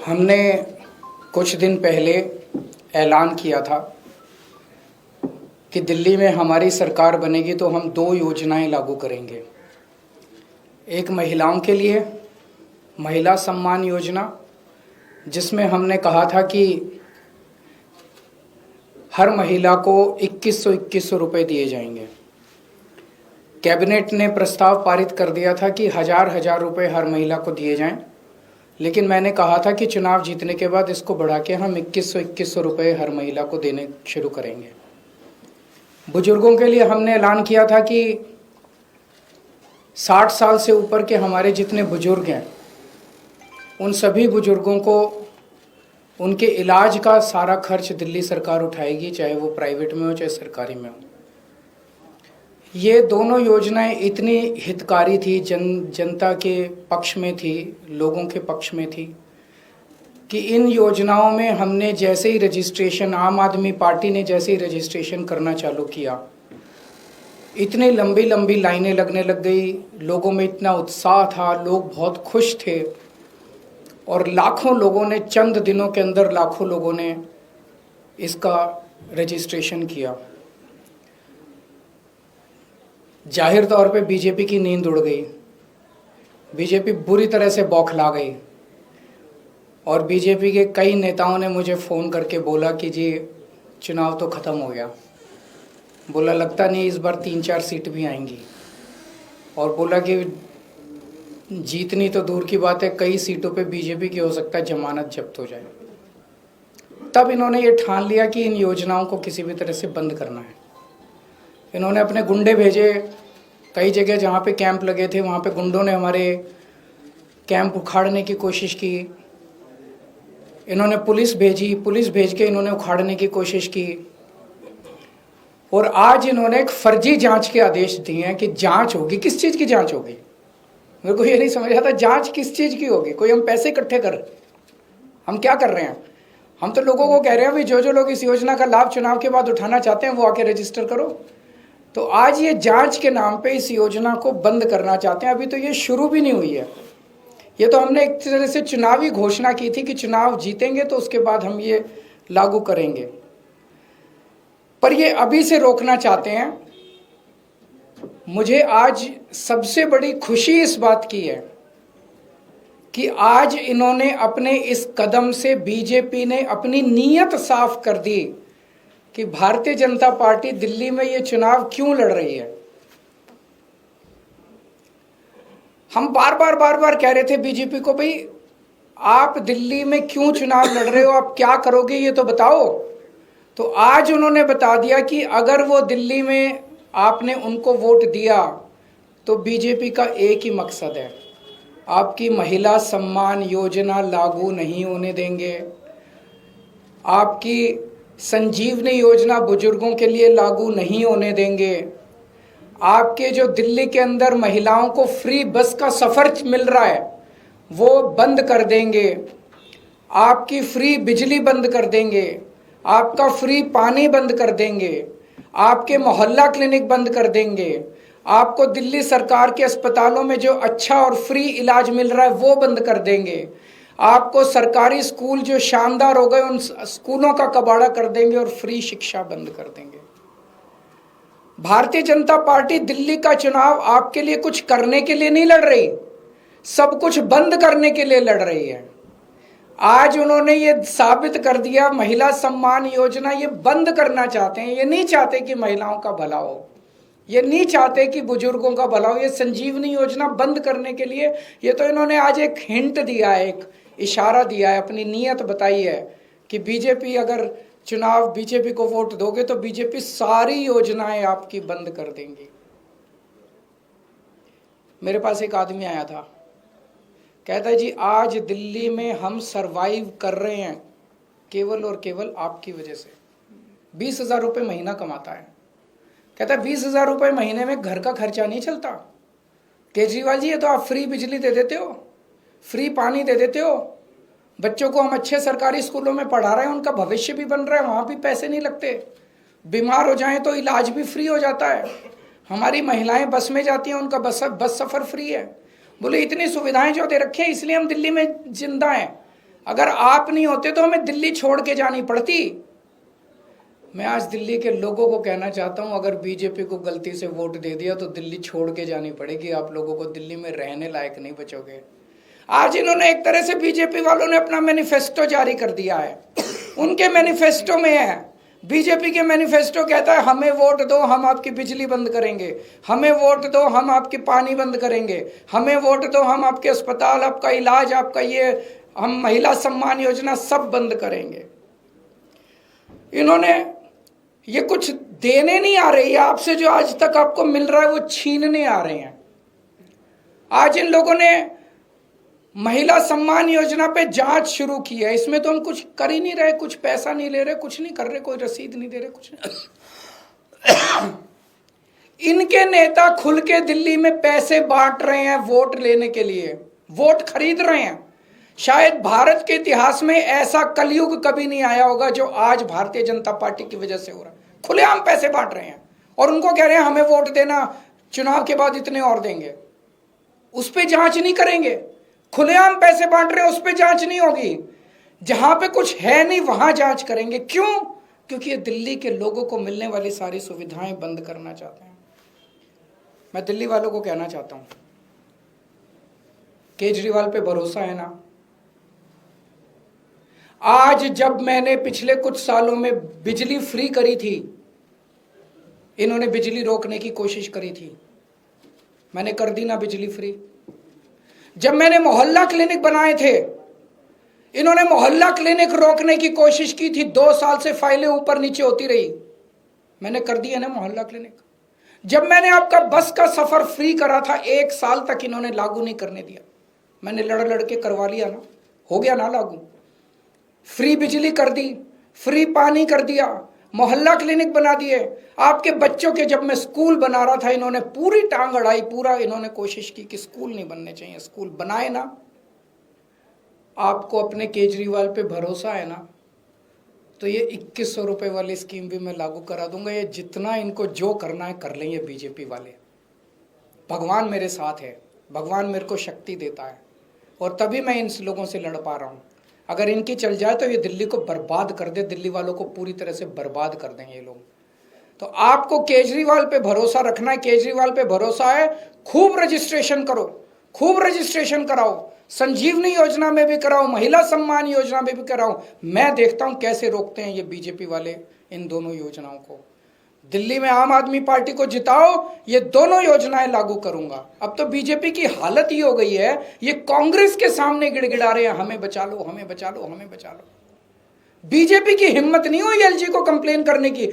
हमने कुछ दिन पहले ऐलान किया था कि दिल्ली में हमारी सरकार बनेगी तो हम 2 योजनाएं लागू करेंगे। एक महिलाओं के लिए महिला सम्मान योजना, जिसमें हमने कहा था कि हर महिला को 2100 रुपये दिए जाएंगे। कैबिनेट ने प्रस्ताव पारित कर दिया था कि हजार रुपये हर महिला को दिए जाएं, लेकिन मैंने कहा था कि चुनाव जीतने के बाद इसको बढ़ा के हम 2100 रुपये हर महिला को देने शुरू करेंगे। बुजुर्गों के लिए हमने ऐलान किया था कि 60 साल से ऊपर के हमारे जितने बुजुर्ग हैं, उन सभी बुजुर्गों को उनके इलाज का सारा खर्च दिल्ली सरकार उठाएगी, चाहे वो प्राइवेट में हो चाहे सरकारी में हो। ये दोनों योजनाएं इतनी हितकारी थी, जनता के पक्ष में थी, लोगों के पक्ष में थी कि इन योजनाओं में हमने जैसे ही रजिस्ट्रेशन, आम आदमी पार्टी ने जैसे ही रजिस्ट्रेशन करना चालू किया, इतनी लंबी लंबी लाइनें लगने लग गई। लोगों में इतना उत्साह था, लोग बहुत खुश थे और लाखों लोगों ने, चंद दिनों के अंदर लाखों लोगों ने इसका रजिस्ट्रेशन किया। जाहिर तौर पे बीजेपी की नींद उड़ गई, बीजेपी बुरी तरह से बौखला गई और बीजेपी के कई नेताओं ने मुझे फ़ोन करके बोला कि जी चुनाव तो ख़त्म हो गया। बोला लगता नहीं इस बार 3-4 सीट भी आएंगी, और बोला कि जीतनी तो दूर की बात है, कई सीटों पे बीजेपी की हो सकता है जमानत जब्त हो जाए। तब इन्होंने ये ठान लिया कि इन योजनाओं को किसी भी तरह से बंद करना है। इन्होंने अपने गुंडे भेजे, कई जगह जहाँ पे कैंप लगे थे वहाँ पे गुंडों ने हमारे कैंप उखाड़ने की कोशिश की। इन्होंने पुलिस भेजी, पुलिस भेज के इन्होंने उखाड़ने की कोशिश की। और आज इन्होंने एक फर्जी जांच के आदेश दिए हैं कि जांच होगी। किस चीज़ की जांच होगी? मेरे को ये नहीं समझ आता, जांच किस चीज़ की होगी? कोई हम पैसे इकट्ठे कर, हम क्या कर रहे हैं? हम तो लोगों को कह रहे हैं भाई जो लोग इस योजना का लाभ चुनाव के बाद उठाना चाहते हैं वो आके रजिस्टर करो। तो आज ये जांच के नाम पे इस योजना को बंद करना चाहते हैं। अभी तो ये शुरू भी नहीं हुई है। ये तो हमने एक तरह से चुनावी घोषणा की थी कि चुनाव जीतेंगे तो उसके बाद हम ये लागू करेंगे, पर ये अभी से रोकना चाहते हैं। मुझे आज सबसे बड़ी खुशी इस बात की है कि आज इन्होंने अपने इस कदम से, बीजेपी ने अपनी नीयत साफ कर दी कि भारतीय जनता पार्टी दिल्ली में ये चुनाव क्यों लड़ रही है। हम बार बार कह रहे थे बीजेपी को, भाई आप दिल्ली में क्यों चुनाव लड़ रहे हो, आप क्या करोगे ये तो बताओ। तो आज उन्होंने बता दिया कि अगर वो दिल्ली में आपने उनको वोट दिया तो बीजेपी का एक ही मकसद है, आपकी महिला सम्मान योजना लागू नहीं होने देंगे, आपकी संजीवनी योजना बुजुर्गों के लिए लागू नहीं होने देंगे, आपके जो दिल्ली के अंदर महिलाओं को फ्री बस का सफ़र मिल रहा है वो बंद कर देंगे, आपकी फ्री बिजली बंद कर देंगे, आपका फ्री पानी बंद कर देंगे, आपके मोहल्ला क्लिनिक बंद कर देंगे, आपको दिल्ली सरकार के अस्पतालों में जो अच्छा और फ्री इलाज मिल रहा है वो बंद कर देंगे, आपको सरकारी स्कूल जो शानदार हो गए उन स्कूलों का कबाड़ा कर देंगे और फ्री शिक्षा बंद कर देंगे। भारतीय जनता पार्टी दिल्ली का चुनाव आपके लिए कुछ करने के लिए नहीं लड़ रही, सब कुछ बंद करने के लिए लड़ रही है। आज उन्होंने ये साबित कर दिया, महिला सम्मान योजना ये बंद करना चाहते हैं। ये नहीं चाहते कि महिलाओं का भला हो, ये नहीं चाहते कि बुजुर्गों का भला हो। ये संजीवनी योजना बंद करने के लिए ये तो इन्होंने आज एक हिंट दिया है, एक इशारा दिया है, अपनी नीयत बताई है कि बीजेपी, अगर चुनाव बीजेपी को वोट दोगे तो बीजेपी सारी योजनाएं आपकी बंद कर देंगी। मेरे पास एक आदमी आया था, कहता है जी आज दिल्ली में हम सरवाइव कर रहे हैं केवल और केवल आपकी वजह से। 20,000 रुपये महीना कमाता है, कहता है 20,000 रुपये महीने में घर का खर्चा नहीं चलता। केजरीवाल जी ये तो आप फ्री बिजली दे देते हो, फ्री पानी दे देते हो, बच्चों को हम अच्छे सरकारी स्कूलों में पढ़ा रहे हैं, उनका भविष्य भी बन रहा है, वहाँ भी पैसे नहीं लगते, बीमार हो जाएं तो इलाज भी फ्री हो जाता है, हमारी महिलाएं बस में जाती हैं उनका बस सफ़र फ्री है। बोले इतनी सुविधाएं जो दे रखे हैं इसलिए हम दिल्ली में जिंदा हैं। अगर आप नहीं होते तो हमें दिल्ली छोड़ के जानी पड़ती। मैं आज दिल्ली के लोगों को कहना चाहता हूं, अगर बीजेपी को गलती से वोट दे दिया तो दिल्ली छोड़ के जानी पड़ेगी। आप लोगों को दिल्ली में रहने लायक नहीं बचोगे। आज इन्होंने एक तरह से बीजेपी वालों ने अपना मैनिफेस्टो जारी कर दिया है। उनके मैनिफेस्टो में है, बीजेपी के मैनिफेस्टो कहता है हमें वोट दो हम आपकी बिजली बंद करेंगे, हमें वोट दो हम आपकी पानी बंद करेंगे, हमें वोट दो हम आपके अस्पताल, आपका इलाज, आपका ये हम महिला सम्मान योजना सब बंद करेंगे। इन्होंने ये कुछ देने नहीं आ रही है आपसे, जो आज तक आपको मिल रहा है वो छीनने आ रहे हैं। आज इन लोगों ने महिला सम्मान योजना पे जांच शुरू की है। इसमें तो हम कुछ कर ही नहीं रहे, कुछ पैसा नहीं ले रहे, कुछ नहीं कर रहे, कोई रसीद नहीं दे रहे, कुछ नहीं। इनके नेता खुल के दिल्ली में पैसे बांट रहे हैं वोट लेने के लिए, वोट खरीद रहे हैं। शायद भारत के इतिहास में ऐसा कलयुग कभी नहीं आया होगा जो आज भारतीय जनता पार्टी की वजह से हो रहा है। खुलेआम पैसे बांट रहे हैं और उनको कह रहे हैं हमें वोट देना, चुनाव के बाद इतने और देंगे। उस पर जांच नहीं करेंगे। खुलेआम पैसे बांट रहे हैं, उस पर जांच नहीं होगी। जहां पे कुछ है नहीं वहां जांच करेंगे। क्यों? क्योंकि ये दिल्ली के लोगों को मिलने वाली सारी सुविधाएं बंद करना चाहते हैं। मैं दिल्ली वालों को कहना चाहता हूं, केजरीवाल पे भरोसा है ना? आज जब मैंने पिछले कुछ सालों में बिजली फ्री करी थी, इन्होंने बिजली रोकने की कोशिश करी थी, मैंने कर दी ना बिजली फ्री। जब मैंने मोहल्ला क्लिनिक बनाए थे, इन्होंने मोहल्ला क्लिनिक रोकने की कोशिश की थी। 2 साल से फाइलें ऊपर नीचे होती रही, मैंने कर दिया ना मोहल्ला क्लिनिक। जब मैंने आपका बस का सफर फ्री करा था, 1 साल तक इन्होंने लागू नहीं करने दिया, मैंने लड़ के करवा लिया ना, हो गया ना लागू। फ्री बिजली कर दी, फ्री पानी कर दिया, मोहल्ला क्लिनिक बना दिए। आपके बच्चों के जब मैं स्कूल बना रहा था, इन्होंने पूरी टांग अड़ाई, पूरा इन्होंने कोशिश की कि स्कूल नहीं बनने चाहिए, स्कूल बनाए ना। आपको अपने केजरीवाल पे भरोसा है ना, तो ये 2100 रुपए वाली स्कीम भी मैं लागू करा दूंगा। ये जितना इनको जो करना है कर लेंगे बीजेपी वाले। भगवान मेरे साथ है, भगवान मेरे को शक्ति देता है और तभी मैं इन लोगों से लड़ पा रहा हूं। अगर इनकी चल जाए तो ये दिल्ली को बर्बाद कर दे, दिल्ली वालों को पूरी तरह से बर्बाद कर देंगे ये लोग। तो आपको केजरीवाल पे भरोसा रखना है, केजरीवाल पे भरोसा है, खूब रजिस्ट्रेशन करो, खूब रजिस्ट्रेशन कराओ, संजीवनी योजना में भी कराओ, महिला सम्मान योजना में भी कराओ। मैं देखता हूं कैसे रोकते हैं ये बीजेपी वाले इन दोनों योजनाओं को। दिल्ली में आम आदमी पार्टी को जिताओ, ये दोनों योजनाएं लागू करूंगा। अब तो बीजेपी की हालत ही हो गई है, ये कांग्रेस के सामने गिड़गिड़ा रहे हैं, हमें बचा लो, हमें बचा लो, हमें बचा लो। बीजेपी की हिम्मत नहीं हुई एलजी को कंप्लेन करने की।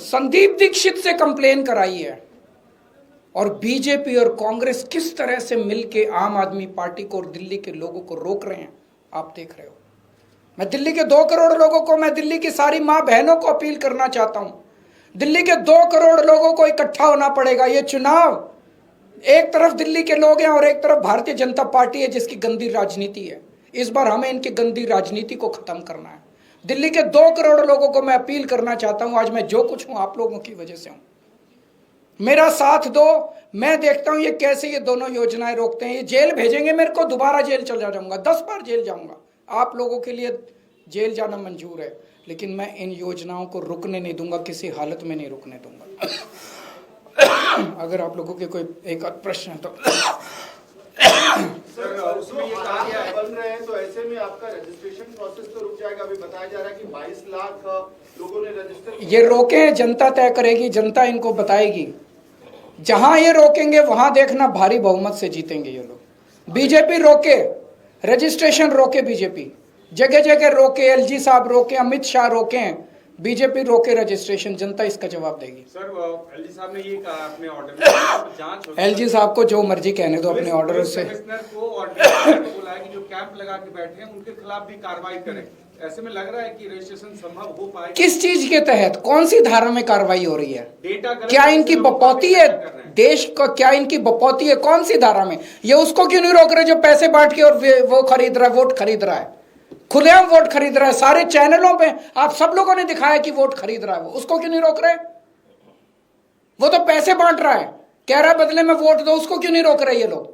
संदीप दीक्षित से कंप्लेन कराई है। और बीजेपी और कांग्रेस किस तरह से मिलकर आम आदमी पार्टी को और दिल्ली के लोगों को रोक रहे हैं, आप देख रहे हो। मैं दिल्ली के 2 करोड़ लोगों को, मैं दिल्ली की सारी मां बहनों को अपील करना चाहता हूं, दिल्ली के 2 करोड़ लोगों को इकट्ठा होना पड़ेगा। ये चुनाव, एक तरफ दिल्ली के लोग हैं और एक तरफ भारतीय जनता पार्टी है जिसकी गंदी राजनीति है। इस बार हमें इनकी गंदी राजनीति को खत्म करना है। दिल्ली के 2 करोड़ लोगों को मैं अपील करना चाहता हूं, आज मैं जो कुछ हूं आप लोगों की वजह से हूं। मेरा साथ दो। मैं देखता हूं ये कैसे ये दोनों योजनाएं रोकते हैं। ये जेल भेजेंगे मेरे को, दोबारा जेल चला जाऊंगा, 10 बार जेल जाऊंगा। आप लोगों के लिए जेल जाना मंजूर है, लेकिन मैं इन योजनाओं को रुकने नहीं दूंगा, किसी हालत में नहीं रुकने दूंगा। अगर आप लोगों के कोई एक आध प्रश्न है तो सर, उसमें ये कहा गया है बन रहे हैं तो ऐसे में आपका रजिस्ट्रेशन प्रोसेस तो रुक जाएगा। अभी बताया जा रहा है कि 22 लाख लोगों ने रजिस्टर। ये रोके, जनता तय करेगी, जनता इनको बताएगी। जहां ये रोकेंगे वहां देखना भारी बहुमत से जीतेंगे ये लोग। बीजेपी रोके, रजिस्ट्रेशन रोके, बीजेपी जगह जगह रोके, एलजी साहब रोके, अमित शाह रोके, बीजेपी रोके रजिस्ट्रेशन, जनता इसका जवाब देगी। सर, एलजी साहब ने ये कहा अपने ऑर्डर में जांच, एलजी साहब को जो मर्जी कहने दो अपने ऑर्डर से। कमिश्नर को ऑर्डर बोला है कि जो कैंप लगा के बैठे हैं उनके खिलाफ भी कार्रवाई करें। ऐसे में लग रहा है कि रजिस्ट्रेशन संभव हो पाएगा। किस चीज के तहत, कौन सी धारा में कार्रवाई हो रही है? डेटा क्या इनकी बपौती है देश को? क्या इनकी बपौती है? कौन सी धारा में? ये उसको क्यों नहीं रोक रहे जो पैसे बांट के और वो खरीद रहा है, वोट खरीद रहा है, खुलेआम वोट खरीद रहा है। सारे चैनलों पे आप सब लोगों ने दिखाया कि वोट खरीद रहा है, वो उसको क्यों नहीं रोक रहे? वो तो पैसे बांट रहा है, कह रहा है बदले में वोट दो, उसको क्यों नहीं रोक रहे ये लोग?